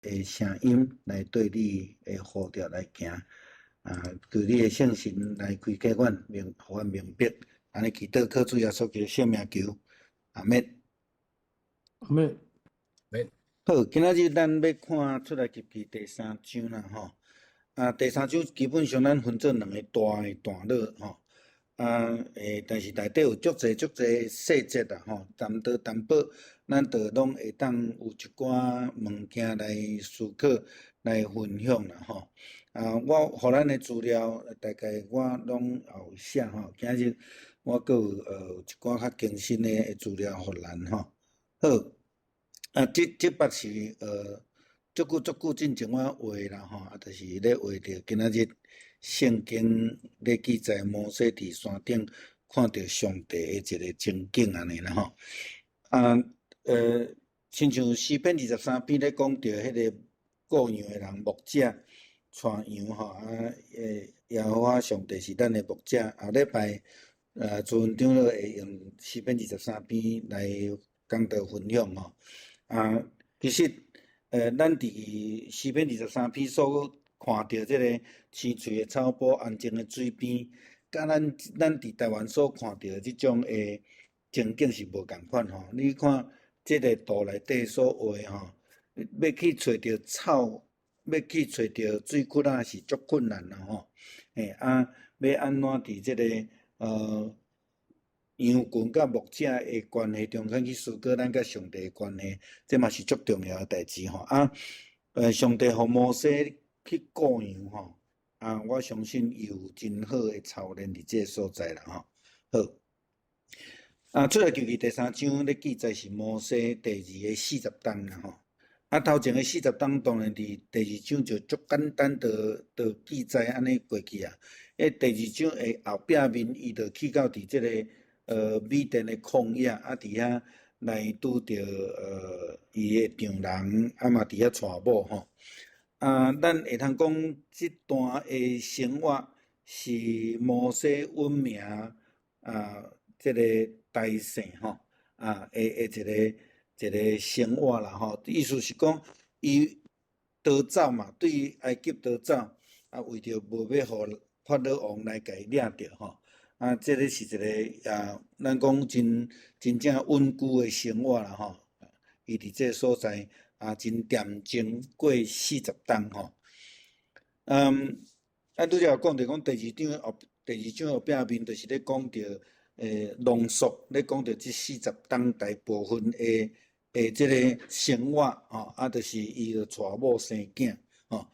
的声音来对你的呼召来行，据你的圣神来开启阮互阮明白，安尼祈祷靠主耶稣基督圣名求，阿免。阿妹，好，今仔日咱要看出来及记第3章啦，吼。第3章基本上咱分做2个大的段落，吼。但是内底有足侪细节啦，吼。淡薄，咱就拢会当有一寡物件来思考、来分享啦，吼。我互咱的资料大概我拢也有写，吼。今日我阁有一寡较更新的资料互咱，吼。好。这捌是足久之前我画啦吼，就是咧画着今仔日圣经咧记载摩西伫山顶看到上帝的一个情景安尼啦吼。亲像诗篇23篇咧讲着迄个牧羊的人牧者带羊吼，耶和华上帝是咱的牧者。后礼拜朱文长会用诗篇23篇来讲道分享吼。其实，咱伫诗篇23篇所看到即个青翠的草坡、安静的水边，甲咱伫台湾所看到的即种的情景是无共款吼。你看即个图内底所画吼，要去找着草，要去找着水窟仔是足困难啦吼。要安怎伫即个羊群甲牧者的关系中间去思考咱甲上帝的关系，这嘛是足重要的代志吼。上帝互摩西去顾羊吼，我相信伊有真好的操练伫这个所在啦吼。好，出来记第3章咧记载是摩西第2个40天啦吼。头前的40天当然伫第2章就足简单的记载安尼过去啊。第2章的后壁面，伊就去到伫即个米甸的旷野，伫遐来拄着伊的丈人，嘛伫遐娶某吼。咱会通讲即段的生活是摩西稳命即个大胜吼一个生活啦吼。意思是讲伊逃走嘛，对埃及逃走，为着无要互法老王来甲伊掠着吼。这个是一个咱讲真正稳固的生活啦吼。伊伫这个所在真恬静过40天吼。拄则有讲着讲第2章后壁面，就是咧讲着浓缩咧讲着这40天大部分的这个生活吼，就是伊就娶某生囝吼。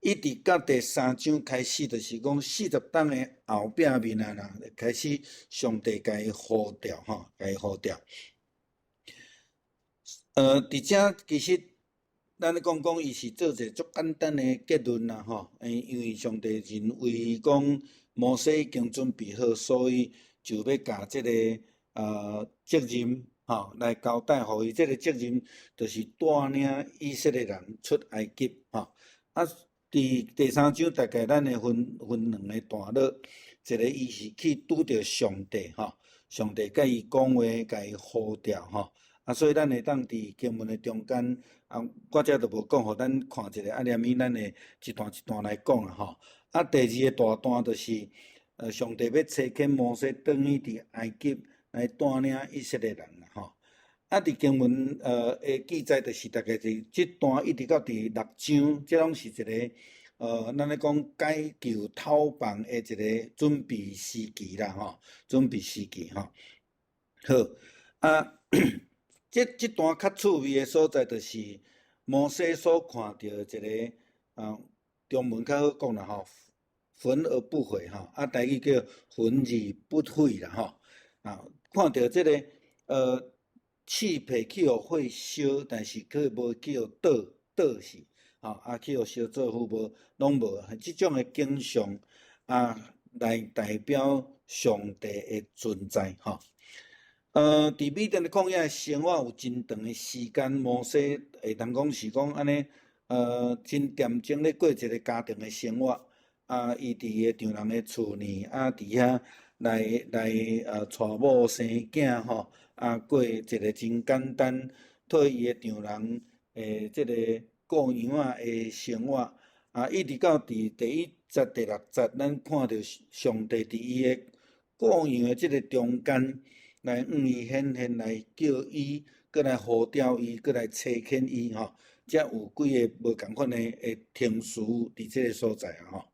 一直到第3章开始，就是讲40天的后壁面啦，开始上帝甲伊呼召吼，甲伊呼召。伫遮其实咱咧讲伊是做一个足简单的结论啦吼。因为上帝认为讲摩西已经准备好，所以就要甲即个责任吼来交代互伊。即个责任就是带领以色列人出埃及吼。伫第3章大概咱会分2个段落，一个伊是去拄着上帝吼，上帝甲伊讲话，甲伊呼召吼。所以咱会当伫经文的中间，我遮就无讲，互咱看一下，连伊咱会一段一段来讲啦吼。第2个大段就是上帝要差遣摩西转去伫埃及来带领以色列人啦吼。伫经文的记载，就是大概是这段一直到第6章，这拢是一个咱咧讲解救讨棒的一个准备时期啦吼，准备时期吼。好这段较趣味的所在，就是摩西所看到一个中文较好讲啦吼，焚而不毁吼，台语叫焚而不废啦吼。看到这个气皮去互火烧，但是却无去互倒去吼，去互烧做伙无，拢无。即种的景象来代表上帝的存在吼。伫米甸的旷野生活有真长的时间，摩西会当讲是讲安尼，真恬静咧过一个家庭的生活。伊伫伊丈人的厝呢，伫遐来娶某生囝吼，过一个真简单，替伊的丈人即个顾养仔的生活，一直到第1节、第6节，咱看到上帝伫伊的顾养的即个中间，来向伊显现，来叫伊，搁来呼召伊，搁来差遣伊吼，才有几个无共款的天使伫即个所在吼。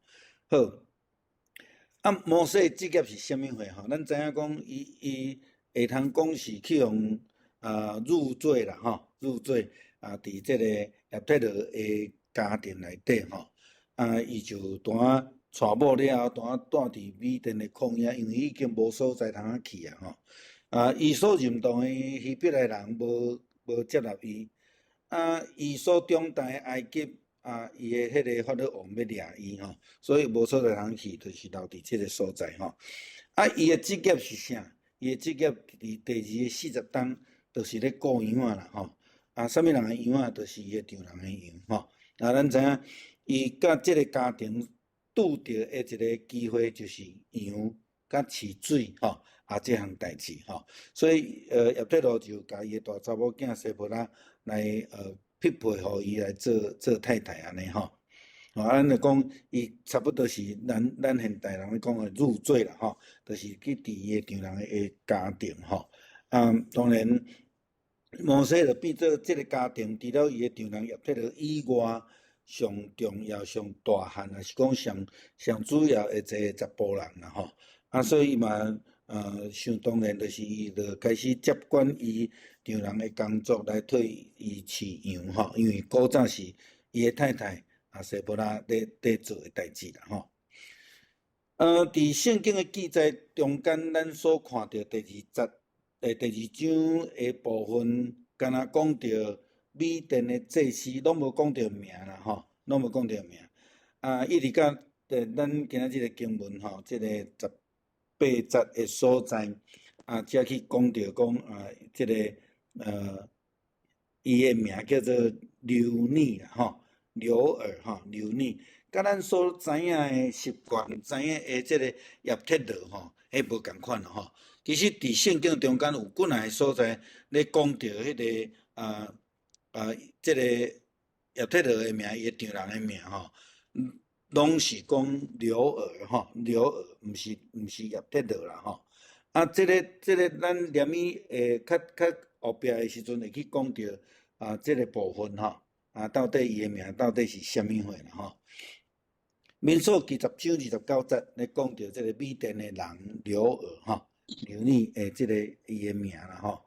好，摩西的职业是啥物货吼？咱知影讲伊会通讲是去用入赘啦吼，入赘伫即个叶忒罗的家庭内底吼，伊就单娶某了后，单住伫米甸的旷野，因为已经无所在通去吼。伊所认同的希伯来人无接纳伊，伊所长大的埃及伊的迄个法老王要掠伊吼，所以无所在通去，就是留伫即个所在吼。伊的职业是啥？伊的职业伫第2个40章，就是咧顾羊仔啦吼。啥物人的羊仔，就是伊的丈人的羊吼。咱知影，伊甲即个家庭拄着的一个机会，就是羊甲饲水吼，即项代志吼。所以叶忒罗就甲伊的大查某囝西波拉来匹配互伊来做太太安尼吼。咱就讲伊差不多是咱现代人咧讲的入赘啦吼，就是去伫伊的丈人的家庭吼。当然，摩西就变做即个家庭，除了伊的丈人叶忒罗以外，上重要、上大汉，也是讲上主要的一个查甫人啦吼。所以嘛，想当然就是伊就开始接管伊丈人的工作，来替伊饲羊吼，因为古早是伊的太太西波拉在做的代志啦吼。伫圣经的记载中间，咱所看到第2节第2章的部分，敢若讲到米甸的祭司，拢无讲到名啦吼，拢无讲到名。一直到咱今仔日的经文吼，即个18节的所在，才去讲到讲即个伊的名叫做流尼啦吼，流耳吼，流尼。甲咱所知影的习惯，知影的即个叶忒罗吼，迄无共款咯吼。其实伫圣经中间有几若个所在咧讲到迄个即个叶忒罗的名，伊的丈人的名吼，拢是讲流耳吼，流耳，毋是叶忒罗啦吼。即个咱念伊较后壁的时阵会去讲到即个部分吼，到底伊的名到底是啥物货啦吼。民数记10章29节咧讲到即个米甸的人流耳吼，流尼即个伊的名啦吼，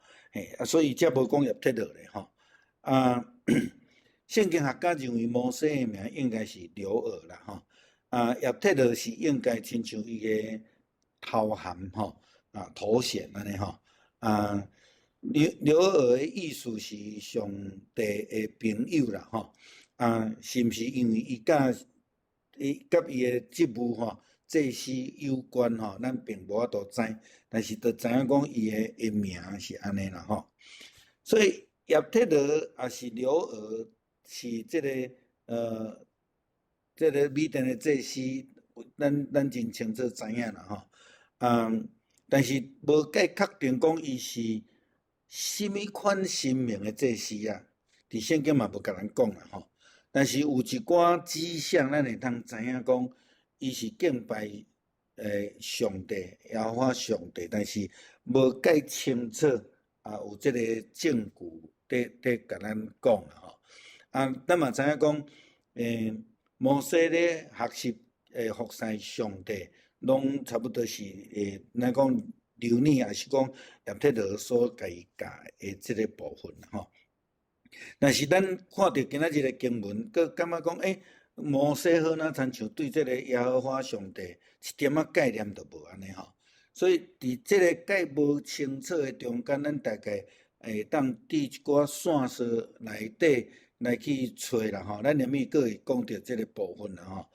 所以才无讲叶忒罗咧吼。圣经学家认为摩西的名应该是流耳啦吼，叶忒罗是应该亲像伊的头衔吼，头衔安尼吼。流耳的意思是上帝的朋友啦吼，是毋是因为伊甲伊的职务吼，祭司有关吼，咱并无法度知，但是就知影讲伊的名是安尼啦吼。所以叶忒罗也是流耳，是即个米甸的祭司，咱真清楚知影啦吼。但是无解确定讲伊是什物款神明的祭司伫圣经嘛无甲咱讲啦吼。但是有一寡迹象，咱会通知影讲，伊是敬拜上帝，耶和华上帝，但是无介清楚有即个证据在甲咱讲啦吼。咱嘛知影讲，摩西咧学习服侍上帝，拢差不多是咱讲流尼，也是讲叶忒罗所甲伊教的即个部分啦吼。但是咱看到今仔日的经文，佫感觉讲，摩西好哪亲像对即个耶和华上帝一点概念都无安尼吼。所以伫即个介无清楚的中间，咱大概会当伫一寡线索内底来去找啦吼。咱连咪佫会讲到即个部分啦吼。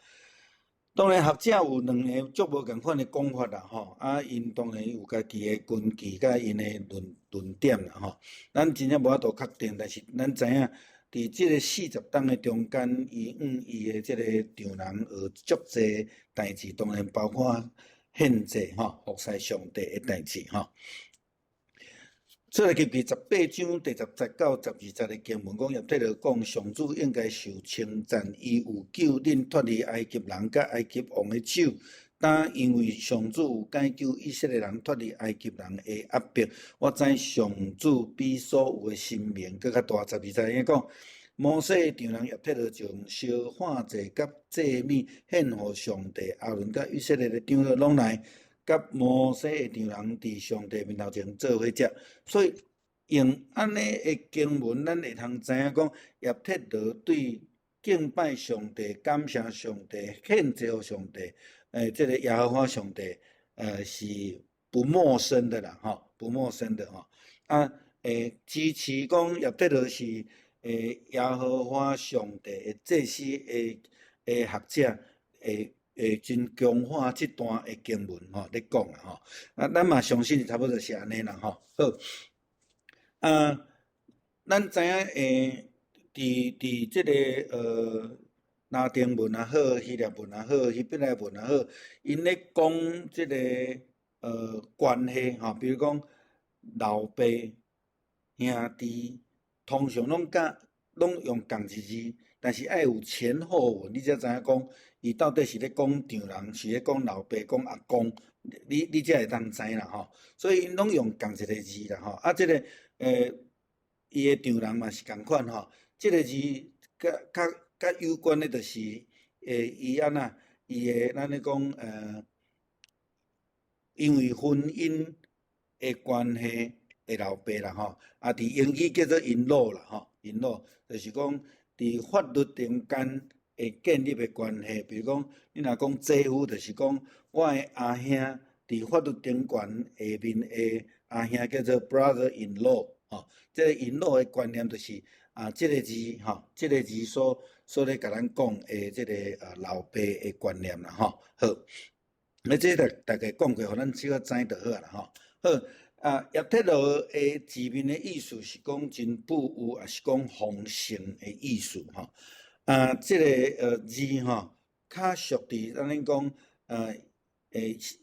当然，学者有两个足无共款的讲法啦吼，因当然有家己的根据甲因的论点啦吼。咱真正无法度确定，但是咱知影，伫即个40章的中间，伊伊的即个丈人学足济代志，当然包括献祭吼，服侍上帝的代志吼。出埃及记18章第19、12节经文讲，叶忒罗讲，上主应该受称赞，伊有救恁脱离埃及人甲埃及王的手。但因为上主有解救以色列人脱离埃及人的压迫，我知上主比所有的神明更较大。12节伊讲，摩西丈人叶忒罗将烧化祭甲祭物献互上帝，亚伦甲以色列的长老拢来，甲摩西的丈人伫上帝面头前做伙食。所以用安尼的经文，咱会通知影讲，叶忒罗对敬拜上帝、感谢上帝、献祭互上帝。这个耶和华上帝，是不陌生的啦，哈，不陌生的哈。支持讲叶忒罗是耶和华上帝的祭司的学者，真强化这段的经文吼，咧讲啊吼。咱嘛相信差不多是安尼啦吼。好，咱知影伫这个拉丁文也好，希腊文也好，希伯来文也好，因咧讲即个关系吼，比如讲老爸、兄弟，通常拢用共一字，但是爱有前后文，你才知影讲伊到底是咧讲丈人，是咧讲老爸、讲阿公，你才会当知啦吼。所以因拢用共一个字啦吼。即个伊的丈人嘛是共款吼，即个字较有关的，就是伊安那，伊的咱咧讲因为婚姻的关系的老爸啦吼，伫英语叫做 in-law 啦吼 ，in-law 就是讲伫法律中间会建立的关系，比如讲你若讲姐夫，就是讲我的阿兄伫法律中间下面的阿兄叫做 brother-in-law 吼，这个 in-law 的观念就是这个字吼，这个字所咧甲咱讲的这个老爸的观念啦吼。好，这大概讲过，互咱小可知就好啦吼。好，叶忒罗的字面的意思是讲真富有，也是讲丰盛的意思吼。这个字吼，较属伫咱咧讲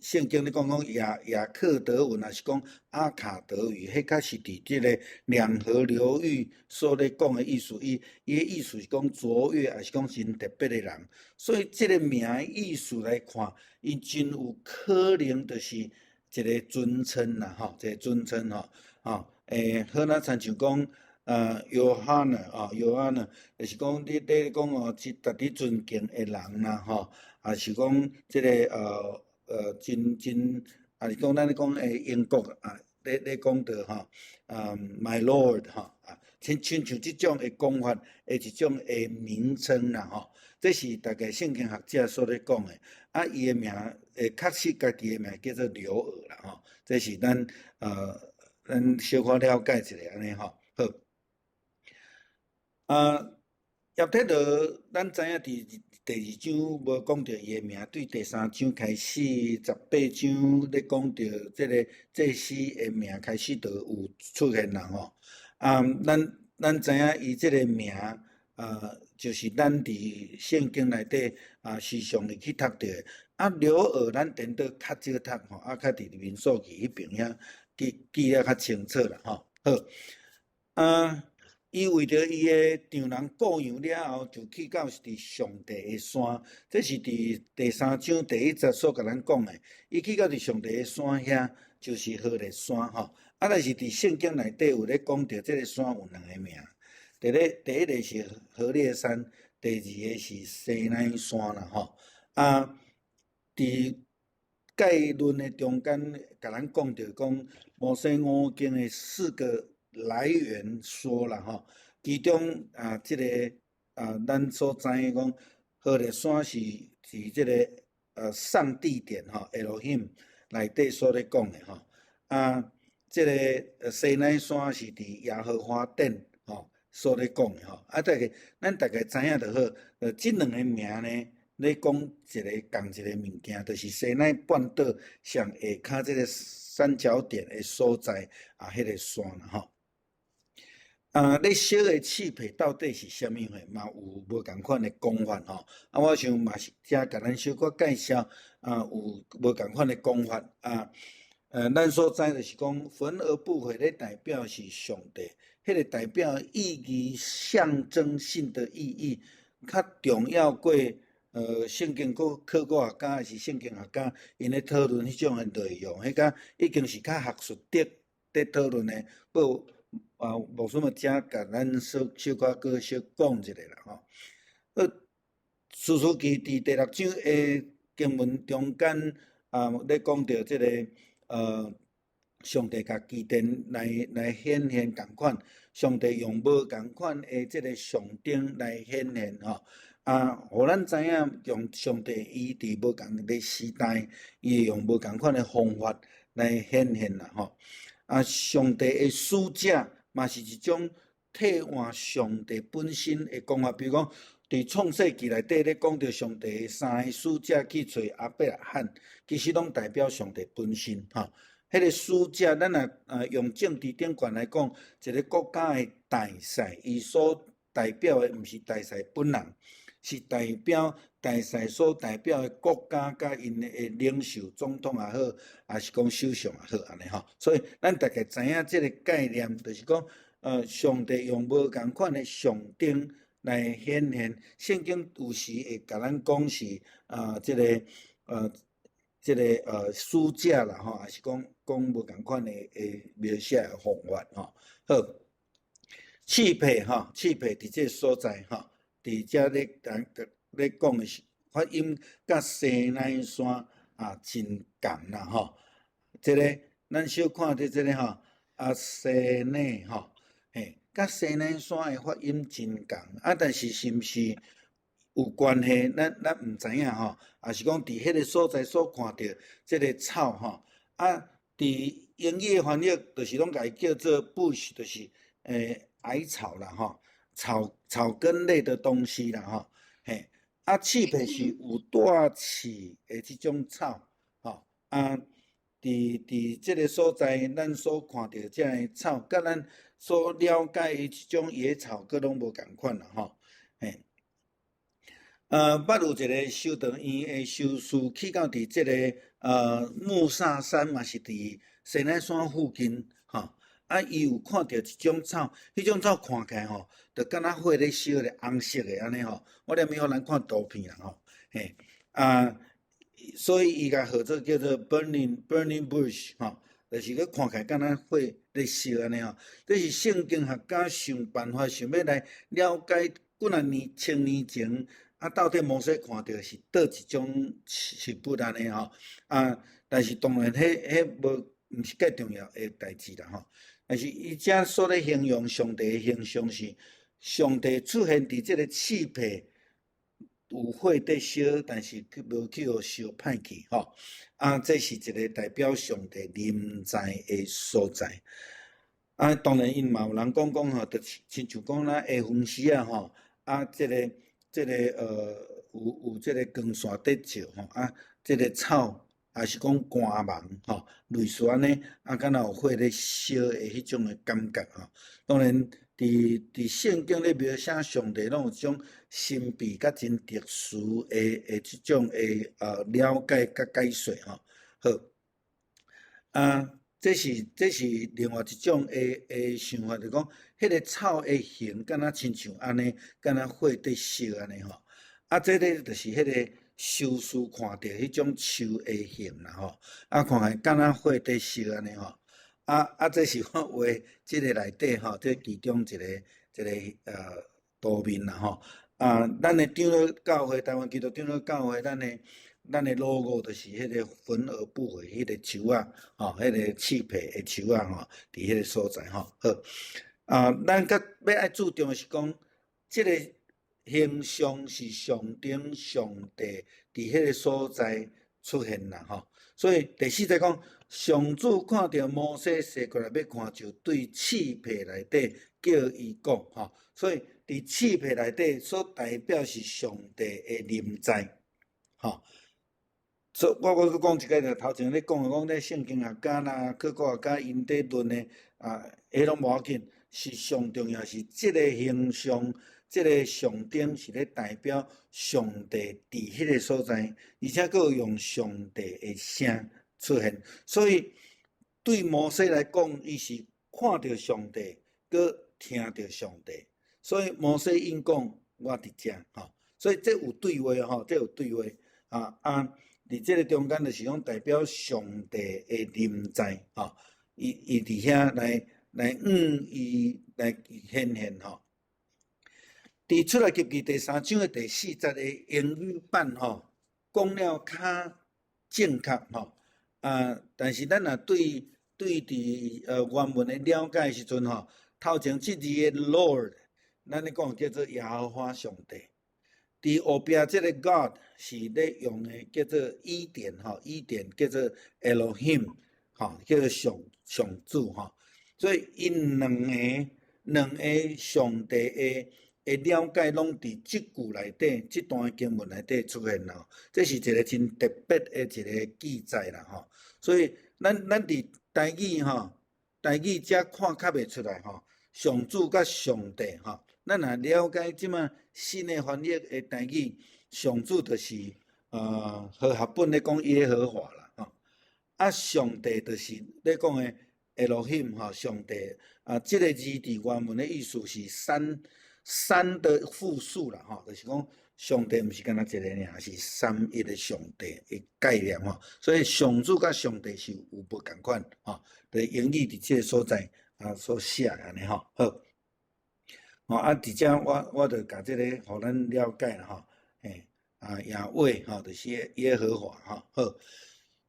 圣经咧讲雅克德文，也是讲阿卡德语，迄较是伫即个两河流域所咧讲的意思。伊的意思是讲卓越，也是讲真特别的人。所以即个名的意思来看，伊真有可能就是一个尊称啦，吼，一个尊称吼，好那亲像讲约翰啊，约翰就是讲你讲哦，是值得尊敬的人啦，吼，也是讲即个真，也是讲咱咧讲英国咧讲到吼，my lord 吼亲像即种的讲法的一种的名称啦吼，这是大概圣经学者所咧讲的。伊的名确实家己的名叫做刘娥啦吼，这是咱小可了解一下安尼吼。好，叶忒罗咱知影伫第2章无讲到伊的名，对第3章开始18章咧讲到即个祭司的名开始就有出现啦吼。咱知影伊即个名就是咱伫圣经内底时常会去读到的。刘娥咱颠倒较少读吼，较伫民数记迄边遐记了较清楚啦吼。好，伊为着伊的丈人过养了后，就去到是伫上帝的山，这是伫第3章第1节所甲咱讲的。伊去到伫上帝的山遐，就是何烈山吼。但是伫圣经内底有咧讲到，这个山有2个名，第一个是何烈山，第2个是西奈山啦吼。伫概论的中间，甲咱讲到讲摩西五经的4个来源说啦吼，其中即个咱所知影讲，何烈山是即个上帝殿吼 ，Elohim 内底所咧讲的吼。即个西奈山是伫耶和华殿吼所咧讲的吼。咱大概知影就好。即2个名呢，咧讲一个共一个物件，就是西奈半岛上下骹即个三角点的所在迄个山啦吼。咧烧的刺皮到底是啥物货？嘛有无共款的讲法吼。我想嘛是遮甲咱小可介绍有无共款的讲法咱所知就是讲，焚而不毁咧代表是上帝，迄个代表意义象征性的意义，较重要过圣经考古学家还是圣经学家因咧讨论迄种诶内容，迄个已经是较学术伫讨论诶。不无什么遮甲咱小可搁小讲一下啦吼。士师记伫第6章诶经文中间咧讲到即个上帝甲基甸来显现共款，上帝用无共款诶即个象征来显现吼。互咱知影用上帝伊伫无共个时代，伊会用无共款诶方法来显现啦吼。上帝诶使者嘛是一种替换上帝本身诶讲法，比如讲，伫创世纪内底咧讲到上帝诶3个使者去找亚伯拉罕，其实拢代表上帝本身吼。迄个使者，咱若用政治顶悬来讲，一个国家诶大使，伊所代表诶毋是大使本人，是代表大使所代表诶国家甲因诶领袖、总统也好，还是讲首相也好，安尼吼。所以咱大概知影即个概念，就是讲，上帝用无共款诶象征来显现。圣经有时会甲咱讲是即个使者啦吼，还是讲无共款诶描写诶方法吼。好，刺配吼，刺配伫即个所在吼，伫遮咧讲诶是发音甲西奈山真共啦吼。即个咱小看着即个吼，西奈吼，嘿，甲西奈山诶发音真共，但是是毋是有关系？咱毋知影吼，也是讲伫迄个所在所看着即个草吼，伫英语翻译就是拢甲伊叫做 bush， 就是矮草啦吼，草根类的东西啦吼，嘿，刺皮是有带刺的即种草吼，伫即个所在，咱所看到遮个草，甲咱所了解的即种野草，佫拢无共款啦吼，嘿。捌有一个修道院的修士去到伫即个木萨山，嘛是伫西奈山附近吼。伊有看到一种草，迄种草看起来吼，就敢若火咧烧咧，红色的安尼吼。我念伊互咱看图片啦吼，嘿，所以伊甲号做叫做 burning bush 吼，就是佮看起来敢若火咧烧安尼吼。这是圣经学家想办法想要来了解几啊千年前。到底摩西看到是倒一种事物安尼吼？但是当然，迄毋是介重要诶代志啦吼。但是伊遮所咧形容上帝诶形象是，上帝出现伫即个刺皮有火在烧，但是无去互烧歹去吼。这是一个代表上帝临在诶所在。当然因嘛有人讲吼，就亲像讲咱下昏时吼，即个有即个光线在照吼，即个草也是讲寒芒吼，类似安尼，敢若有火咧烧的迄种的感觉吼。当然，伫圣经咧描写上帝，拢有一种神秘甲真特殊的即种的了解甲解说吼。好，这是另外一种的想法，就是讲，迄个草的形，敢若亲像安尼，敢若火在烧安尼吼。这个就是迄个修士看到迄种树的形啦吼，看起来敢若火在烧安尼吼。这是我画即个内底吼，这其中一个图面啦吼。咱的长老教会，台湾基督长老教会，咱的 logo 就是迄个焚而不毁迄个树吼，迄个刺皮的树吼，伫迄个所在吼。好，咱较要爱注重的是讲，即个形象是象征上帝伫迄个所在出现啦吼。所以第四节讲，上主看到摩西踅过来要看，就对刺皮内底叫伊讲吼。所以伫刺皮内底所代表是上帝的临在吼。所以我佫讲一个，头前咧讲咧圣经学家啦、考古学家因伫论的迄拢无要紧，是上重要是即个形象。即个象征是咧代表上帝伫迄个所在，而且佫有用上帝的声出现，所以对摩西来讲，伊是看到上帝，佮听到上帝，所以摩西应讲我伫遮吼，所以这有对话吼，这有对话伫这个中间就是讲代表上帝的临在吼，伊伫遐来伊来显现吼。伫出来及记第3章的第40个英语版吼，讲了较正确吼，但是咱若对伫原文的了解时阵吼，头前即字的 Lord， 咱咧讲叫做耶和华上帝。伫后壁即个 God 是咧用的叫做伊甸吼，伊甸叫做 Elohim 吼，叫做上主吼。所以因两个上帝的了解，拢伫即句内底，即段经文内底出现咯。这是一个真特别的一个记载啦吼。所以咱伫台语吼，台语遮看较袂出来吼，上主甲上帝吼。咱若了解即马新的翻译的台语，上主就是和合本咧讲耶和华啦吼，上帝就是咧讲的 Elohim 吼，上帝即个字伫原文的意思是三的复数啦吼，就是讲上帝毋是干那一个尔，是三一的上帝的概念吼，所以上主甲上帝是有无共款吼，对英语伫即个所在所写安尼吼，好。伫遮我着甲即个互咱了解啦吼，耶和华吼，就是耶和华吼。好，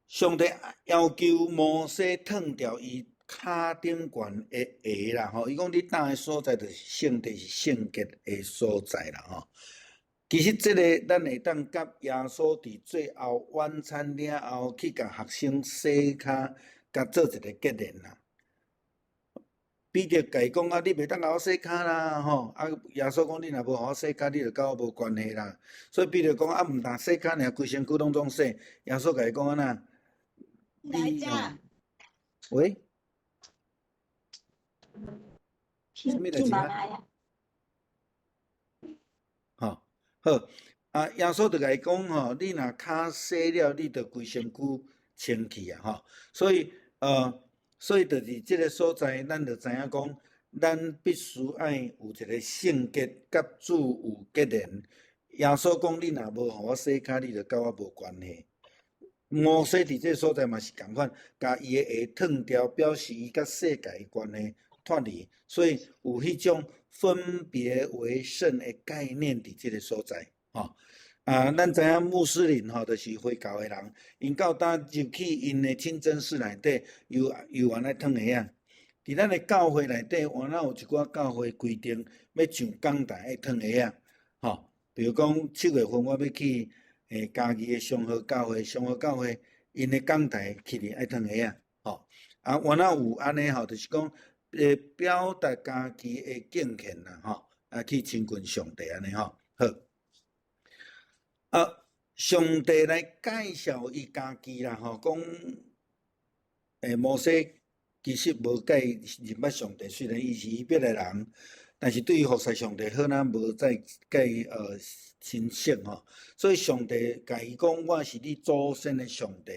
上帝要求摩西脱掉伊骹顶悬的鞋啦吼，伊讲你呾的所在就是圣地，是圣洁的所在啦吼。其实即个咱会当甲耶稣伫最后晚餐了后去甲学生洗骹，甲做一个结论啦。彼得甲伊讲你袂当甲我洗骹啦吼，耶稣讲你若无互我洗骹，你就甲我无关系啦。所以彼得讲毋但洗骹尔，规身躯拢总洗。耶稣甲伊讲安那？你喂？什么代志啊？好，耶稣就甲伊讲吼，你若骹洗了，你就规身躯清气啊吼。所以就是即个所在，咱就知影讲，咱必须爱有一个圣洁，甲主有结连。耶稣讲，你若无互我洗骹，你就甲我无关系。摩西伫这个所在嘛是共款，甲伊的鞋脱掉，表示伊甲世界关系脱离，所以有迄种分别为圣的概念伫即个所在吼。咱知影穆斯林吼，就是回教的人，因到呾入去因的清真寺内底，又原来脱鞋啊。伫咱的教会内底，原来有一寡教会规定要上讲台要脱鞋啊。吼，比如讲7月份我要去嘉义的上河教会，因的讲台去哩爱脱鞋啊。吼，原来有安尼吼，就是讲表达家己的敬虔啦吼，去亲近上帝安尼吼。好。上帝来介绍伊家己啦吼，讲摩西其实无甲伊认捌上帝，虽然伊是伊别个人，但是对于服侍上帝好，咱无再甲伊亲近吼。所以上帝甲伊讲，我是你祖先的上帝，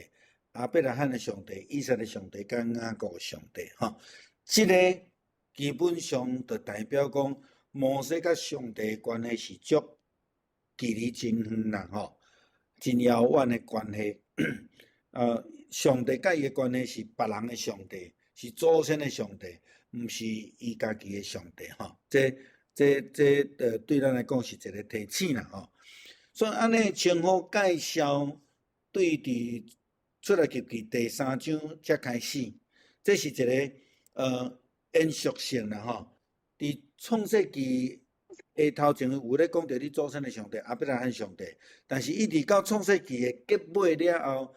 亚伯拉罕的上帝，以撒的上帝，甲雅各的上帝吼。即个基本上就代表讲，摩西甲上帝的关系是足距离真远啦吼，真遥远的关系。上帝甲伊的关系是别人的上帝，是祖先的上帝，毋是伊家己的上帝吼。这对咱来讲是一个提醒啦吼。所以安尼称呼介绍，对伫出来及第3章才开始，这是一个延续性啦吼。伫创世纪头前有咧讲到你祖先的上帝亚伯拉罕上帝，但是一直到创世纪的结尾了后，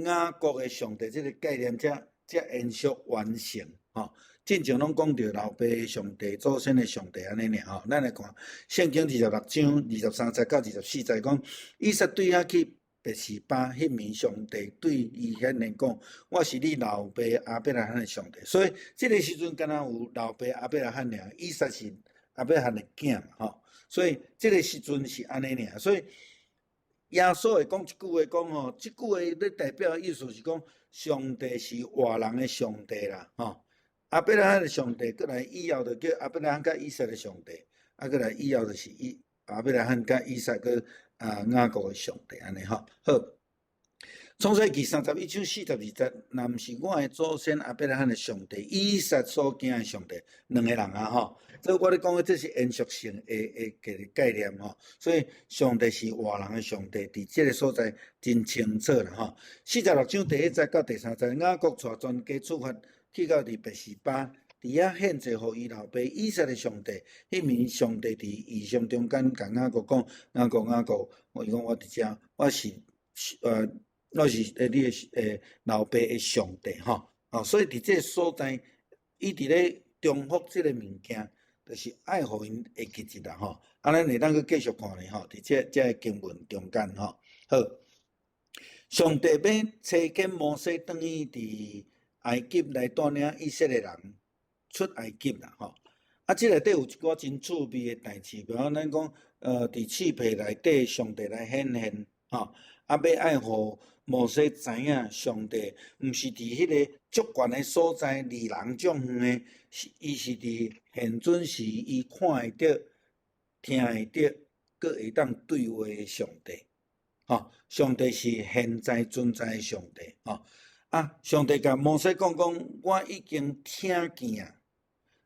雅各的上帝这个概念才延续完成吼。正常拢讲到老爸的上帝、祖先的上帝安尼尔吼。咱来看圣经26章23节到24节讲，以撒对遐去别是巴，迄暝上帝对伊显现讲，我是你老爸亚伯拉罕的上帝。所以这个时阵敢若有老爸亚伯拉罕尔，以撒是亚伯拉罕的囝嘛吼，所以这个时阵是安尼尔，所以耶稣会讲一句话，讲吼，即句话咧代表的意思是讲，上帝是活人的上帝啦，吼。亚伯拉罕的上帝，过来以后就叫亚伯拉罕甲以撒的上帝，过来以后就是亚伯拉罕甲以撒个雅各的上帝安尼吼。好，创世纪31章42节，若毋是我的祖先亚伯拉罕的上帝，以撒所敬的上帝，两个人吼。所以我咧讲的这是延续性的概念吼。所以上帝是活人的上帝，伫这个所在真清楚啦吼。46章第1节到第3节，雅各带全家出发，去到伫别是巴，伫遐献祭互伊老爸以撒的上帝。迄暝上帝伫异象中间甲雅各讲，雅各，伊讲我伫遮，我是你的老爸的上帝吼。所以伫这个所在，伊伫咧重复即个物件，就是爱互因会记一啦吼。咱会当去继续看咧吼，伫这个经文中间吼。好，上帝要差遣摩西转去伫埃及来带领以色列人出埃及啦吼。这内底有一寡真趣味的代志，比方咱讲伫刺皮内底，上帝来显现吼。要爱互摩西知影上帝毋是伫迄个足悬的所在，离人种远的，伊是伫现准时，伊看会到、听会到，佮会当对话的上帝。上帝是现在存在的上帝。上帝甲摩西讲，我已经听见啊，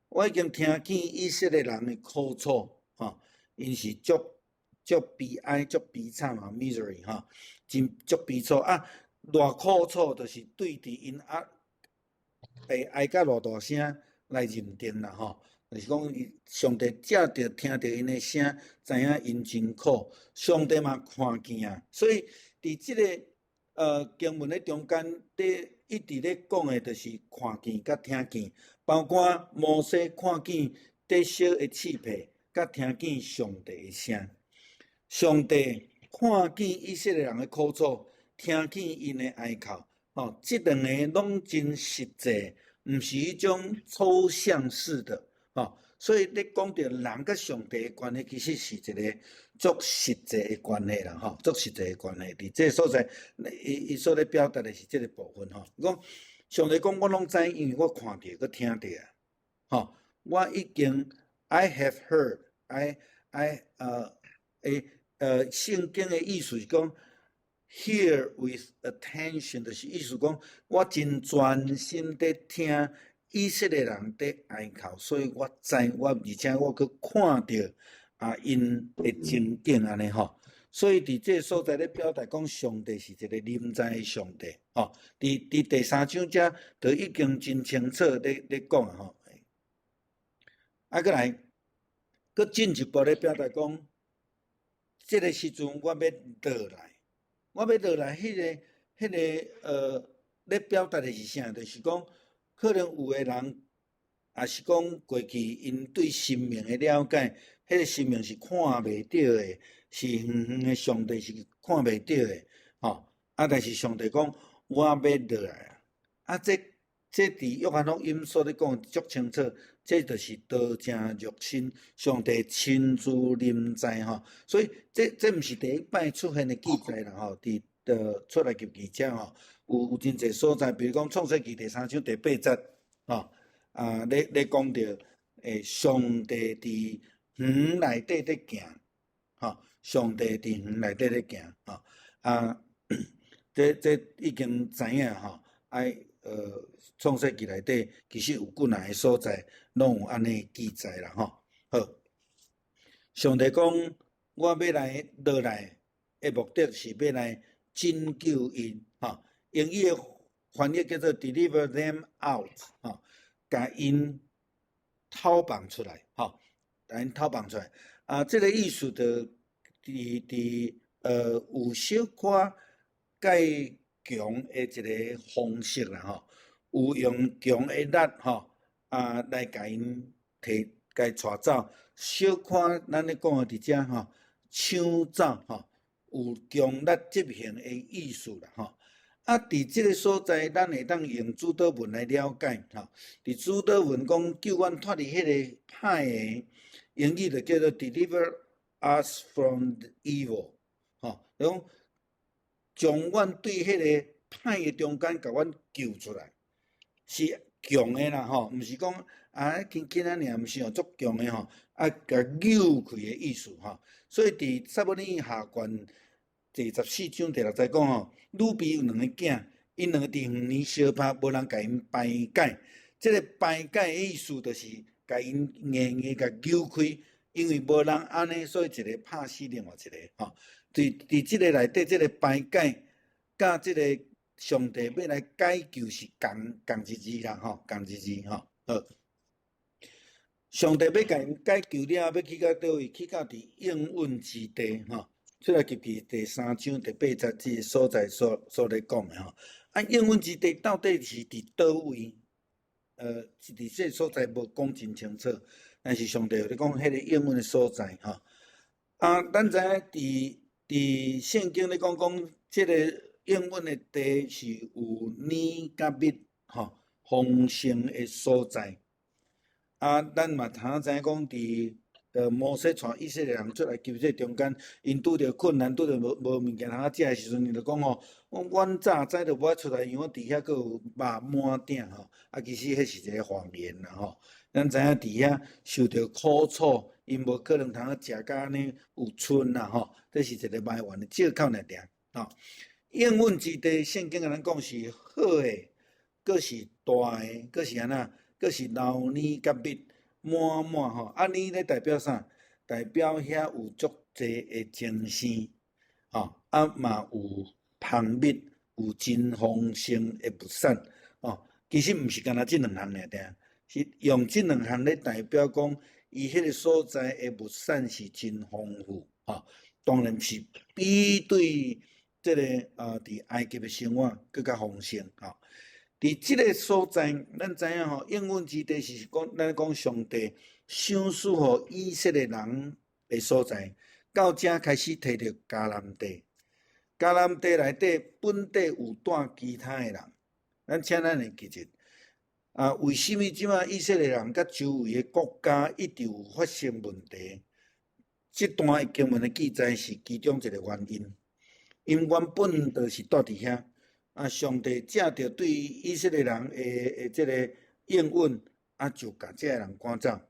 我已经听见以色列人的苦楚，因是足悲哀、足悲惨misery 真足悲楚偌苦楚，就是对伫因被哀甲偌大声来认定啦就是讲，上帝才着听着因的声，知影因真苦。上帝嘛看见啊，所以伫即个经文的中间，一直咧讲的，就是看见甲听见，包括摩西看见地小的刺皮，甲听见上帝的声。上帝看见以色列人的苦楚，听见因的哀哭，这两个拢真实际，毋是迄种抽象式的。所以你讲到人甲上帝的关系，其实是一个足实际的关系啦，足实际的关系。伫这个所在，伊所咧表达的是这个部分讲上帝讲，我拢知，因为我看到、佮听到啊。我已经 I have heard， 圣经的意思是讲 hear with attention， 就是意思讲我真专心在听。以色列人在哀哭，所以我知而且我去看到因的情景安尼吼。所以伫这个所在咧表达讲，上帝是一个临在的上帝伫第3章遮就已经真清楚咧讲吼。过来，佮进一步咧表达讲，这个时阵我要落来，迄个咧表达的是啥？就是讲。可能有的人也是讲过去因对生命的了解，迄个生命是看袂到的，是远远的上帝是看袂到的，但是上帝讲我要落来这伫约翰福音所咧讲足清楚，这就是道成肉身，上帝亲自临在所以这毋是第一摆出现的记载啦伫出埃及记遮有真侪所在，比如讲创世纪第3章第8节咧讲到上帝伫园内底咧行上帝伫园内底咧行这已经知影创世纪内底其实有几若个所在拢有安尼记载啦好，上帝讲我要来落来的目的是要来拯救因用伊的翻译叫做 deliver them out 甲因偷放出来甲因偷放出来这个意思就伫有小可介强的一个方式啦有用强的力来甲因甲伊带走，小可咱咧讲的伫遮抢走有强力执行的意思啦伫即个所在，咱会当用主导文来了解伫主导文讲救阮脱离迄个歹的，英语就叫做 deliver us from the evil 讲将阮对迄个歹诶中间，甲阮救出来，是强诶啦毋是讲轻轻啊尔，毋是足强诶甲扭开诶意思所以伫撒母耳下卷第14章第6节讲鲁比有2个囝，因2个伫远年相拍，无人甲因排解。即个排解诶意思，就是甲因硬硬甲扭开，因为无人安尼，所以一个拍死另外一个伫即个内底，即个排解甲即个上帝要来解救是共一字啦共一字好。上帝要甲因解救了，要去到倒位？去到伫应允之地出来入去第3章第8节即个所在所咧讲诶应允之地到底是伫倒位？伫即个所在无讲真清楚，但是上帝有咧讲迄个应允诶所在咱知影伫圣经咧讲即个应允诶地是有年甲蜜丰盛诶所在咱嘛通知影讲伫摩西带以色列人出来救济中间，因拄着困难，拄着无物件通食诶时阵，伊就讲阮早知着无爱出来，因为伫遐佫有肉满鼎其实迄是一个谎言啦咱知影伫遐受着苦楚，因无可能通食甲安尼有剩啦这是一个埋怨的借口尔应允之地，圣经甲咱讲是好诶，佫是大诶，佫是安怎？佫是流年甲蜜满满年咧代表啥？代表遐有足济诶精生嘛有芳蜜，有真丰盛诶物产其实毋是干那即2项尔定，是用即2项咧代表讲，伊迄个所在诶物产是真丰富当然是比对即个伫埃及诶生活更较丰盛伫即个所在，咱知影应允之地是讲咱讲上帝赏赐互以色列人诶所在，到遮开始摕着迦南地，迦南地内底本地有带其他诶人，咱请咱会记住为什么即马以色列人甲周围诶国家一直有发生问题？即段经文诶记载是其中一个原因，因原本就是住伫遐。上帝借着对以色列人诶即个应允就甲即个人赶走。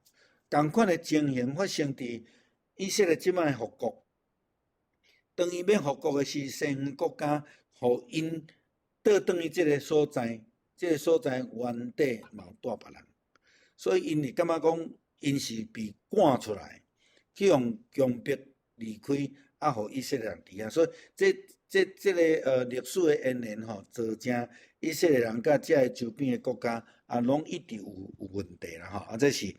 同款诶情形发生伫以色列即摆复国，当伊要复国诶时，西方国家互因倒转去即个所在，即个所在原底嘛有带别人，所以因会感觉讲因是被赶出来，去用强迫离开，互以色列人伫遐，所以这个历史的渊源造成以色列人甲遮个周边的国家拢一直有问题啦这是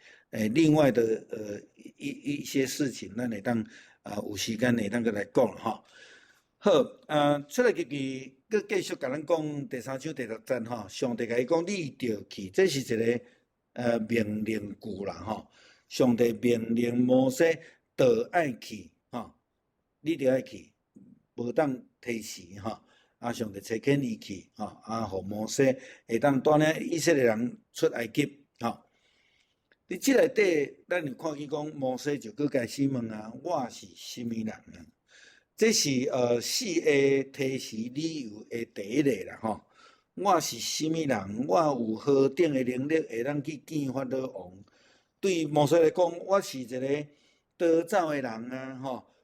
另外的一些事情，咱会当有时间会当个来讲好，出来入去，佮继续甲咱讲第3章第6节上帝甲伊讲你着去，这是一个命令句啦上帝命令摩西着爱去你着爱去，无当提示上帝差遣伊去互摩西会当带领以色列人出埃及伫即内底，咱有看见讲摩西就佮开始问我是甚物人这是4个提示理由的第一个啦我是甚物人？我有何等的能力会当去见法老王？对摩西来讲，我是一个逃走的人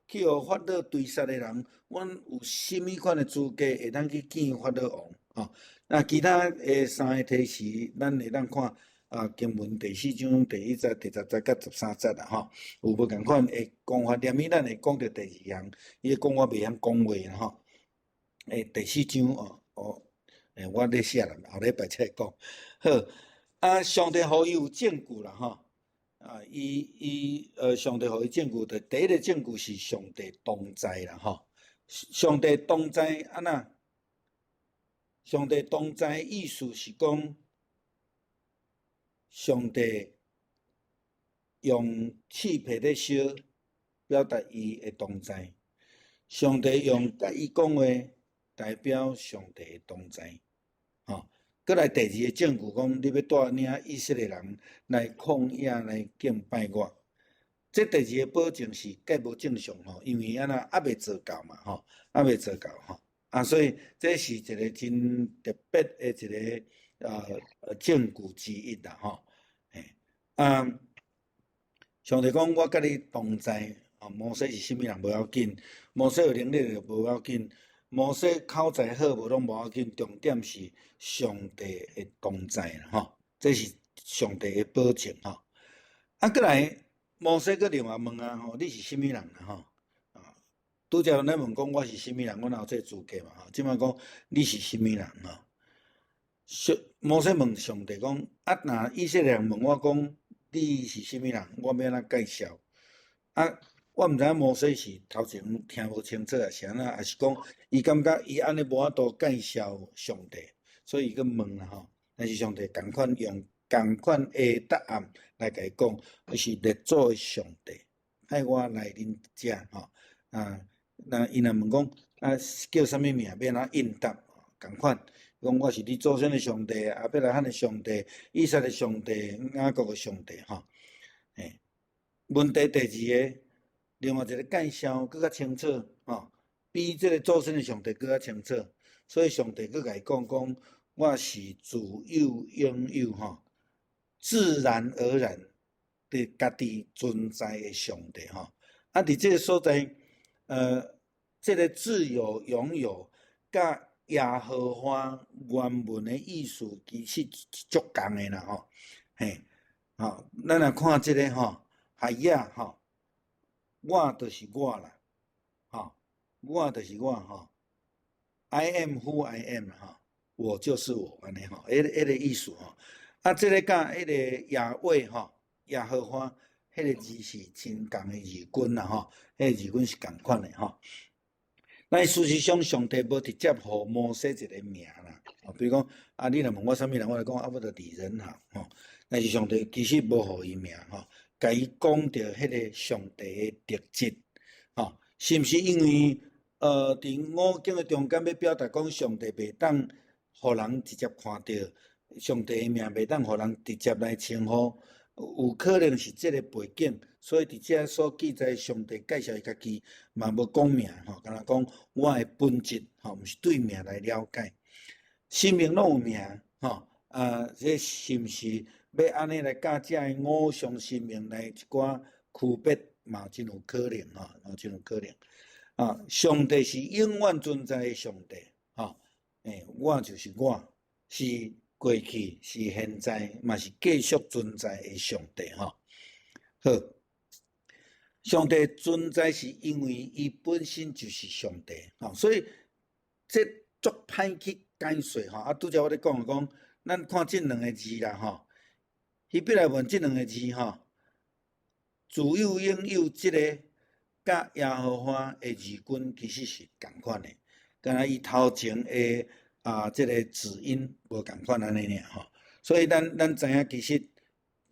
去互法老追杀的人，阮有甚物款的资格会当去见法老王那其他的3个提示，咱会当看经文第4章第1节、第10节甲13节啦有无共款的讲法？念伊咱会讲到第2项，伊讲我袂晓讲话啦第4章我咧写啦，后礼拜再讲好上帝互伊有证据啦上帝互伊证据的第一个证据是上帝同在啦上帝同在安那？上帝同在意思是讲，上帝用气皮咧烧，表达伊的同在。上帝用甲伊讲话，代表上帝的同在过来第2个证据讲，你要带领以色列人来旷野来敬拜我。这第二个保证是计无正常吼，因为安那还未做到嘛吼，还未做到吼，所以这是一个真特别的一个证据之一啦吼，嘿，上帝讲我甲你同在，摩西是甚物人无要紧，摩西有能力就无要紧，摩西口才好无拢无要紧，重点是上帝的同在啦吼，这是上帝的保证吼。过来，摩西佫另外问啊吼，你是甚物人啦吼？拄则咱问讲我是甚物人，我哪有这资格嘛吼？即摆讲你是甚物人吼？摩西问上帝讲，若以色列人问我讲你是甚物人，我要安怎介绍？我毋知影摩西是头前听无清楚，还是安怎，还是讲伊感觉伊安尼无法度介绍上帝，所以伊佫问啦吼。但是上帝共款用共款的答案来甲伊讲，是列祖的上帝派我来恁遮吼。那伊若问讲叫啥物名，要安怎应答？共款讲我是你祖先的上帝，亚伯拉罕的上帝，以撒的上帝，雅各的上帝吼。问题第二个，另外一个介绍更较清楚吼，比这个祖先的上帝更较清楚，所以上帝佫甲伊讲，我是自有永有吼，自然而然的家己存在的上帝吼。伫这个所在，这个自有拥有，甲耶和华原文的意思其实足共的啦吼，嘿，咱来看这个吼，海亚吼，我就是我啦，我就是我吼 ，I am who I am 吼，我就是我安尼吼，迄个意思吼。这个甲迄个亚伟吼，耶和华，迄个字是真共的字根啦吼，迄个字根是共款的吼。但事实上，上帝无直接互摩西一个名啦，比如讲，你若问我啥物人，我就讲我著李仁豪吼。但是上帝其实无互伊名吼，甲伊讲着迄个上帝的特质吼，是毋是因为伫五经的中间要表达讲上帝袂当互人直接看到，上帝的名袂当互人直接来称呼？有可能是这个背景，所以伫遮所记载上帝介绍伊家己嘛无讲名吼，敢若讲我的本质吼，毋是对名来了解，生命拢有名吼，这是毋是要安尼来甲遮的五常生命来一寡区别嘛，真有可能吼，真有可能上帝是永远存在的上帝吼，我就是我，是。过去是现在，嘛是继续存在的上帝吼。好，上帝存在是因为伊本身就是上帝吼，所以这足歹去解说吼。拄则我咧讲，咱看这两个字啦吼，希伯来文这两个字吼，自有永有这个甲耶和华的字根其实是共款的，敢若伊头前的。这个字音无共款安尼尔吼，所以咱知影其实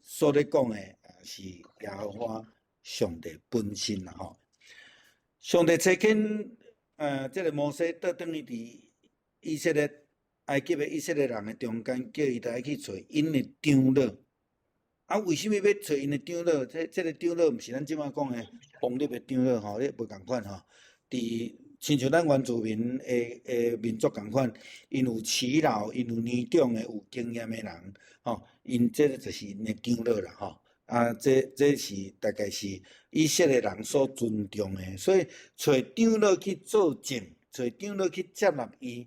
所咧讲的是耶和华上帝本身啦吼。上帝差遣这个摩西倒转去伫以色列埃及的以色列人的中间，叫伊来去找因的长老。为什么要找因的长老？这个长老毋是咱即摆讲的皇帝的长老吼，你无共款吼，伫。亲像咱原住民的民族共款，因有耆老，因有年长的、有经验的人，吼，因这就是因的长老啦，吼。这是大概是以色列人所尊重的，所以找长老去作证，找长老去接纳伊，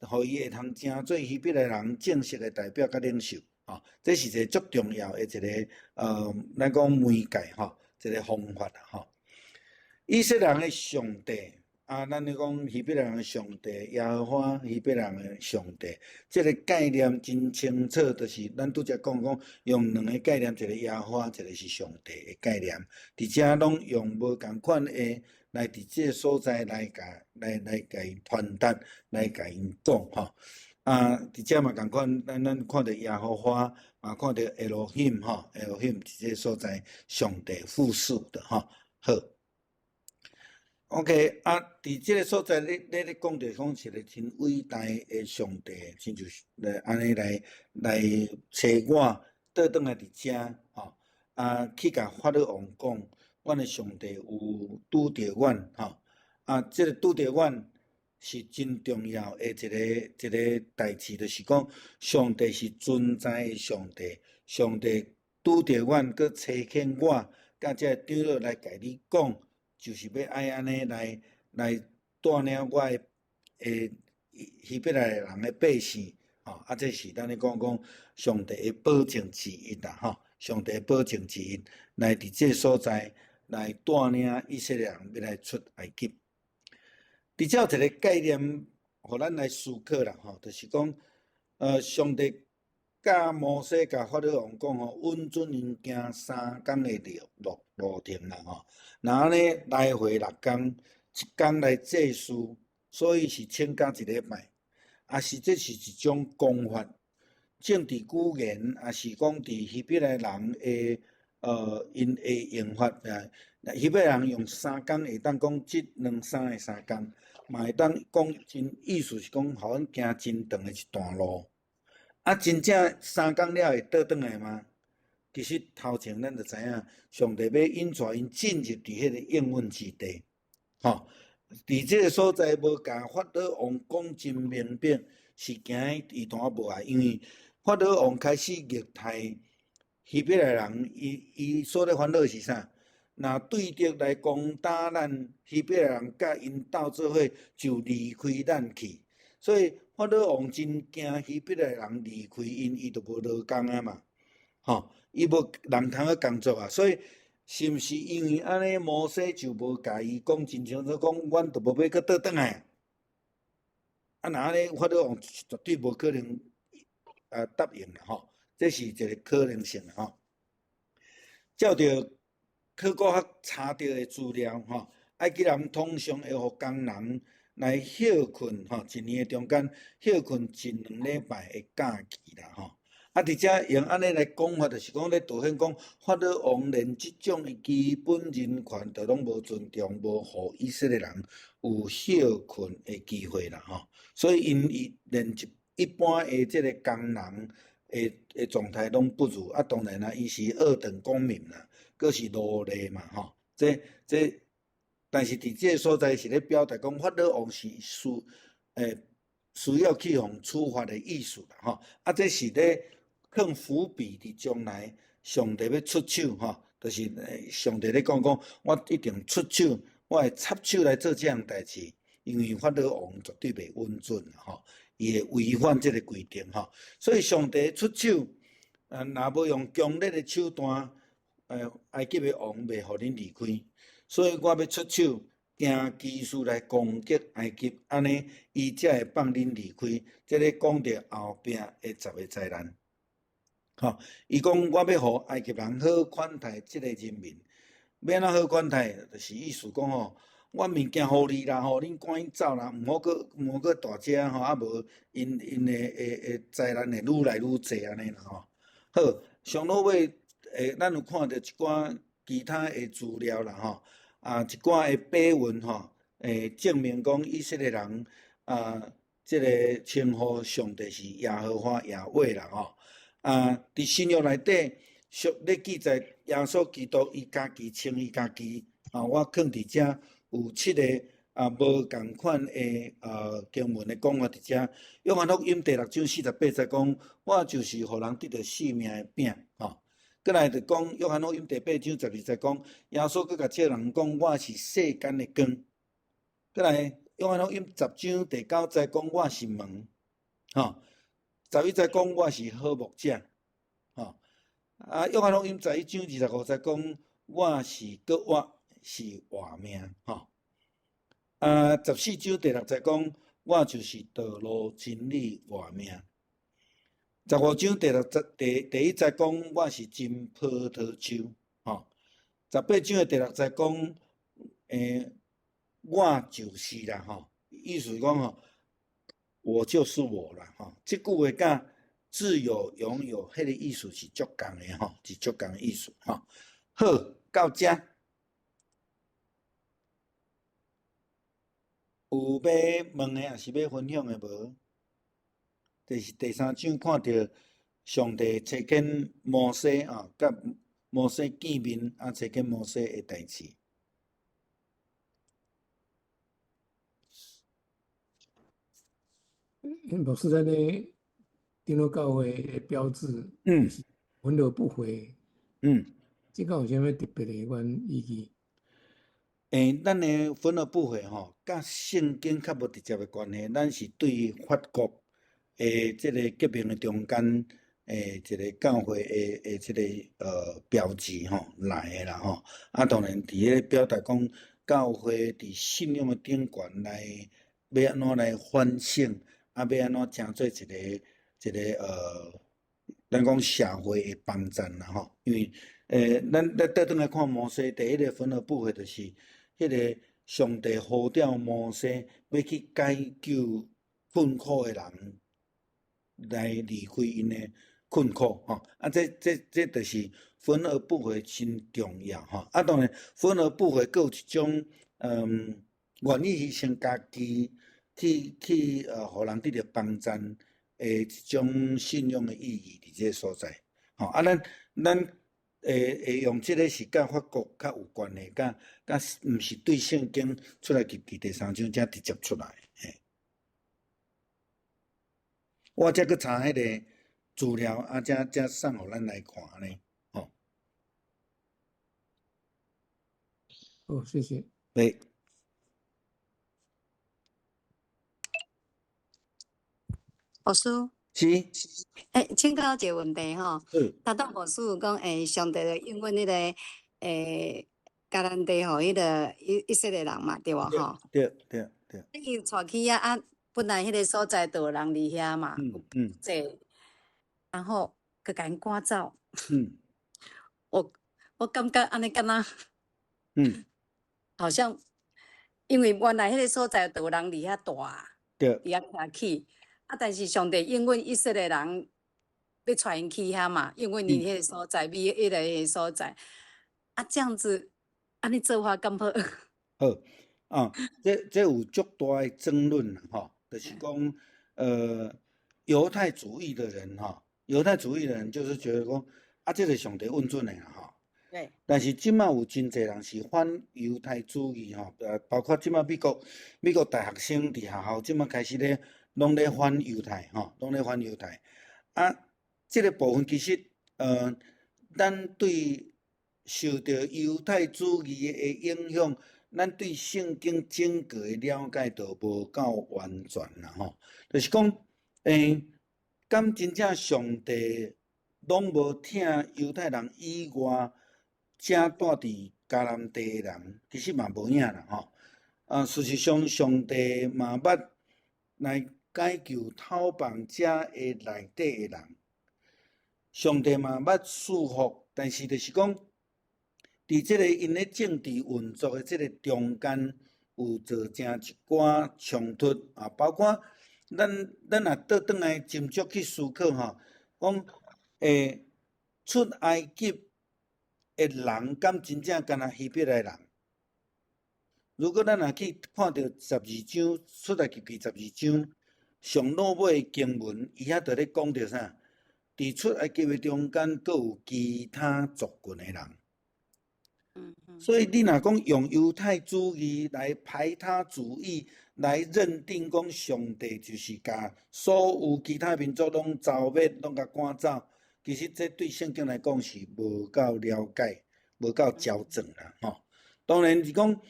互伊会通成做希伯来人正式的代表甲领袖，吼，这是一个足重要的一个咱讲媒介吼，一个方法啦，吼。以色列人的上帝。咱咧讲希伯来人的上帝，耶和华希伯来人的上帝，这个概念真清楚，就是咱拄则讲用两个概念，一个耶和华，一个是上帝的概念，伫遮拢用无共款的来伫这个所在来甲伊传达，来甲因讲吼。伫遮嘛共款，咱看到耶和华，看到 Elohim 吼 ，Elohim 伫这个所在上帝复数的吼，好。OK，伫即个所在，你讲着讲是一个真伟大的上帝，亲像来安尼来找我，倒转来伫遮吼，去甲法老王讲，阮的上帝有拄着阮吼，即个拄着阮是真重要的一个代志，就是讲上帝是存在的上帝，上帝拄着阮，佮差遣我，甲即个长老来甲你讲，就是要爱安尼来带领我的希伯来人的百姓，这是咱咧讲上帝的保证之一啦，上帝的保证之一，来伫这所在来带领以色列人要来出埃及。伫遮有一个概念，互咱来思考啦，就是讲，上帝甲摩西甲法老王讲允准因行3天的路程啦，然后呢来回6天，1天来祭祀，所以是请假1礼拜，这是一种讲法。政治语言，也是讲伫希伯来人的因的用法希伯来人用3天会当讲即2、3的3天，嘛会当讲真意思是讲，互阮行真长的一段路。真正3天了会倒转来吗？其实头前咱就知影，上帝要引带因进入伫迄个应允之地，伫即个所在无甲法老王讲真明白，是行伊段无碍，因为法老王开始虐待希伯来人，伊所咧烦恼是啥？若对着来攻打咱希伯来人，甲因斗做伙，就离开咱去。所以法老王真惊希伯来人离开因，伊就无落工啊嘛，伊无人通去工作啊。所以是毋是因为安尼，摩西就无甲伊讲真清楚，讲阮就无要搁倒转来？若安尼，法老王绝对无可能答应啦，这是一个可能性啦，照着考古学查到的资料，埃及人通常会互工人来休困，一年的中间休困1、2礼拜的假期啦，伫遮用安尼来讲法，就是讲咧凸显讲法老王连即种的基本人权都拢无尊重，无互以色列人有休困的机会啦，所以因连一般的即个工人的状态拢不如，当然啦，伊是二等公民啦，佫是奴隶嘛，但是伫即个所在是咧表达讲法老王是需要去互处罚的意思啦，这是咧放伏笔伫将来上帝要出手，就是上帝咧讲，我一定出手，我会插手来做这样代志，因为法老王绝对袂允准啦，伊会违反这个规定，所以上帝出手，若无用强烈的手段，埃及的王袂互恁离开，所以我要出手，行奇事来攻击埃及，安尼伊才会放恁离开。这咧讲到后壁的10个灾难。伊讲我要互埃及人好款待即个人民，要安怎好款待？就是意思讲我物件互你啦，恁赶紧走啦，毋好搁大只无因的灾难会愈来愈济安尼啦好，上落尾咱有看到一寡其他的资料啦一寡的碑文证明讲以色列人即个称呼上帝是耶和华耶和华啦伫新约内底，咧记载耶稣基督伊家己称伊家己我放伫遮有7个无共款的经文的讲法伫遮。约翰福音第6章48节讲，我就是互人得到生命的饼过来就讲约翰福音第8章12节讲，耶稣佫甲这人讲，我是世间的光。过来约翰福音10章第9节讲，我是门11节讲我是好牧者，约翰福音11章25节讲我是搁活是活命14章第6节讲我就是道路真理活命，15章第1节讲我是真葡萄树18章的第6节讲我就是啦意思讲我就是我啦这句话甲自由拥有迄个意思是足共的是足共的意思好，到遮有要问的，也是要分享的无？就是第3章看到上帝差遣摩西甲摩西见面，找见摩西的代志。牧师在那顶头教会的标志，嗯就是焚而不回，嗯。这个有啥物特别的款意义？咱的焚而不回吼，甲圣经较无直接的关系，咱是对法国诶即个革命的中间诶一个教会诶即个标志吼来诶啦吼。啊，当然伫咧表达讲教会伫信仰的顶悬来要安怎来反省，啊要安怎成做一个咱讲社会的帮站啦吼。因为咱倒转来看摩西第一个焚而不回，就是迄个上帝呼召摩西要去解救困苦的人，来离开因的困苦吼。啊，这就是焚而不回真重要吼。啊，当然焚而不回，佫有一种愿意牺牲家己去互人得到帮赞诶一种信仰的意义伫这个所在。吼，啊，咱会用即个是甲法国较有关系，甲毋是对圣经出来记第三章才直接出来。嘿，我则去查迄个资料，啊，才送互咱来看呢。吼，哦，谢谢。对，牧师，是，请教一个问题吼。是，头拄牧师有讲，上帝就应允迄个，甲咱地互迄个以色列人嘛，对无吼？对。伊带去啊，本来迄个所在就有人伫遐嘛，这，然后佮甲因赶走。我感觉安尼敢若，好像因为原来迄个所在就有人伫遐住，伫遐徛起。啊！但是上帝应允以色列人要带因去遐嘛，应允你迄个所在，美迄个所在。啊，这样子，安尼做法敢好？好，啊，这有足大的争论啦，吼，就是讲，犹太主义的人，犹太主义的人就是觉得讲，啊，这个上帝允准的啦，吼。对。但是即马有真侪人是反犹太主义，吼，包括即马美国大学生伫学校即马开始咧。拢咧反犹太，吼，拢咧反犹太。啊，这个部分其实，咱对受到犹太主义的影响，咱对圣经整个的了解都无够完全啦，吼。就是讲，敢真正上帝拢无听犹太人以外，正住伫迦南地的人，其实嘛无影啦，吼。啊，事实上，上帝嘛捌来解救偷放者的内底的人，上帝嘛捌束缚，但是就是讲，伫即个因咧政治运作的即个中间，有造成一寡冲突啊，包括咱若倒转来斟酌去思考吼，讲出埃及的人，敢真正敢若希伯来人？如果咱若去看到12章出埃及记12章。上落尾的经文，伊遐就咧讲着啥？伫出埃及的中间，阁有其他族群的人。所以你若讲用犹太主义来排他主义来认定讲上帝就是甲所有其他民族拢消灭，拢甲赶走，其实这对圣经来讲是无够了解，无够矫正啦，吼。当然是讲，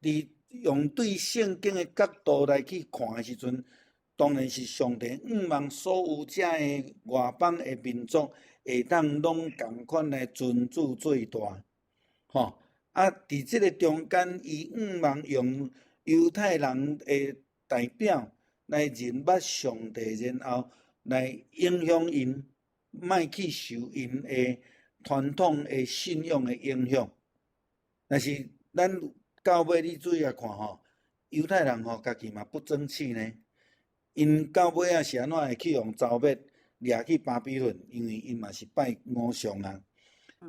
伫用对圣经的角度来去看的时阵，当然是上帝望所有遮的外邦的民族会当拢共款来尊主最大，吼。啊，伫即个中间，伊望用犹太人的代表来认捌上帝，然后来影响因，莫去受因的传统的信仰的影响。但是咱到尾你注意来看吼，犹太人吼家己嘛不争气呢。因到尾啊是安怎会去用消灭掠去巴比伦？因为因嘛是拜偶像啊，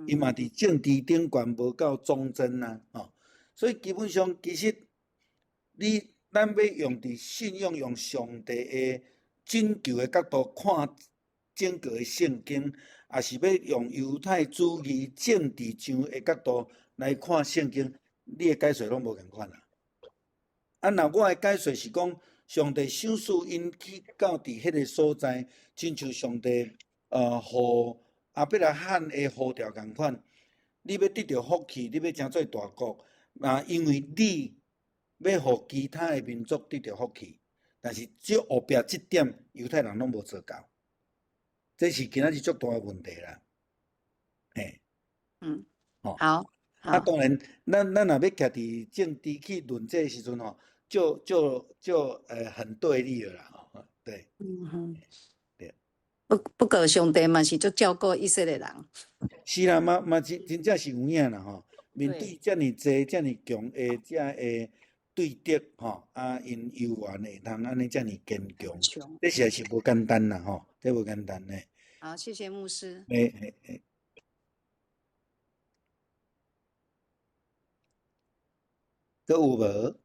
因嘛伫政治顶悬无够忠贞啊，吼。所以基本上其实咱要用伫信仰用上帝的拯救的角度看整个的圣经，也是要用犹太主义政治上的角度来看圣经，你的解说拢无共款啦。啊，那我的解说是讲，上帝赏赐因去到伫迄个所在，亲像上帝互亚伯拉罕的呼召共款。你要得到福气，你要成做大国，因为你要互其他的民族得到福气，但是只后壁这点犹太人拢无做到，这是今仔日足大的问题啦。嘿，好。当然，咱若要徛伫政治去论这个时阵吼，就很对立了啦，吼，对。对。不过上帝嘛是足照顾以色列人。是啦，嘛真正是有影啦吼。面对遮尔济、遮尔强的遮个对敌吼，因犹原会通安尼遮尔坚强，这实在是无简单啦吼，这无简单呢。好，谢谢牧师。佫有无？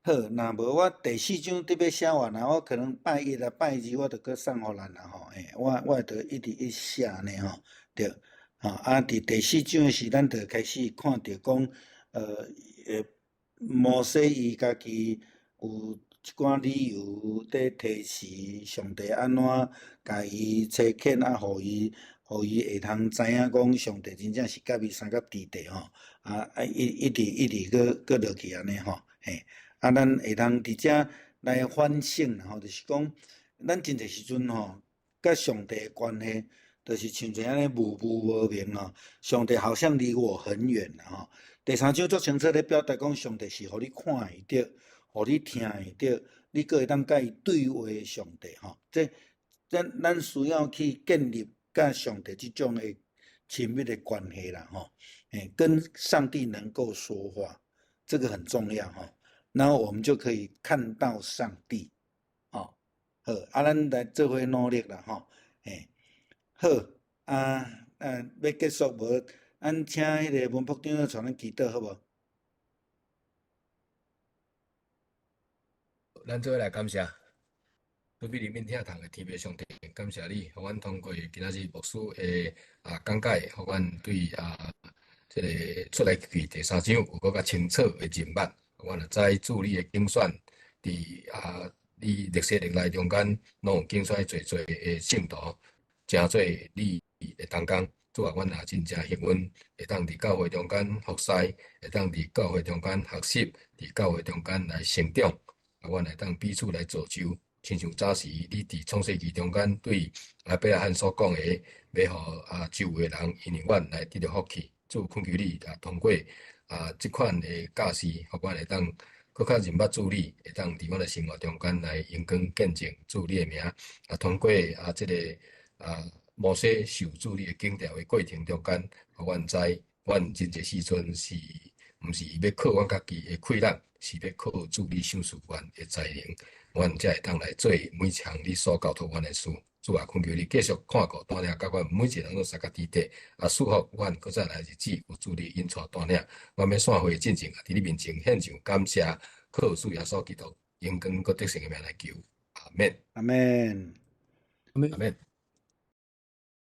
好，若无我第4章得要写完啦，我可能拜一啦、拜二我着佫送互咱啦吼。我会着一直写呢吼，对。伫第4章的时，咱着开始看着讲，摩西伊家己有一寡理由在提示上帝安怎甲伊差遣，互伊会通知影讲上帝真正是甲伊三甲地地吼，一直佫落去安尼吼，嘿。咱会通伫遮来反省吼，就是讲，咱真侪时阵吼，甲上帝的关系，就是像一安尼模糊无明吼。上帝好像离我很远啦吼。第3章足清楚咧表达讲，上帝是互你看会到，互你听会到，你佫会当甲伊对话的上帝吼。咱需要去建立甲上帝即种的亲密的关系啦吼。跟上帝能够说话，这个很重要吼。然后我们就可以看到上帝，好，咱来做伙努力啦，吼，好，要结束无？咱请迄个文牧长带咱祈祷好无？咱做伙来感谢，主比里面听堂的天父上帝，感谢你，互阮通过今仔日牧师的讲解，互阮对这个出来记第3章有更较清楚的认捌。阮也知主你的竞选，伫你历史历来中间，拢有竞选侪的圣徒，诚做你的同工。主啊，阮也真正幸运，会当伫教会中间服侍，会当伫教会中间学习，伫教会中间来成长。阮会当彼此来造就，亲像早时你伫创世纪中间对亚伯拉罕所讲的，要互周围的人因为阮来得到福气。主恳求你通过即款的教示，互阮会当更较认捌主你，会当伫阮的生活中间来荣光见证主你的名。通过即个摩西受主你的警调的过程中间，互阮知，阮真侪时阵是毋是要靠阮家己的气力，是要靠主你赏赐阮的才能，阮才会当来做每项你所交托阮的事。主啊，恳求你继续看顾带领，甲阮每一个人都三甲地底，祝福阮搁再来日子有主你引带带领，阮要散会进前伫你面前献上感谢，靠主耶稣基督荣光搁得胜的名来求，阿免，阿免，阿免。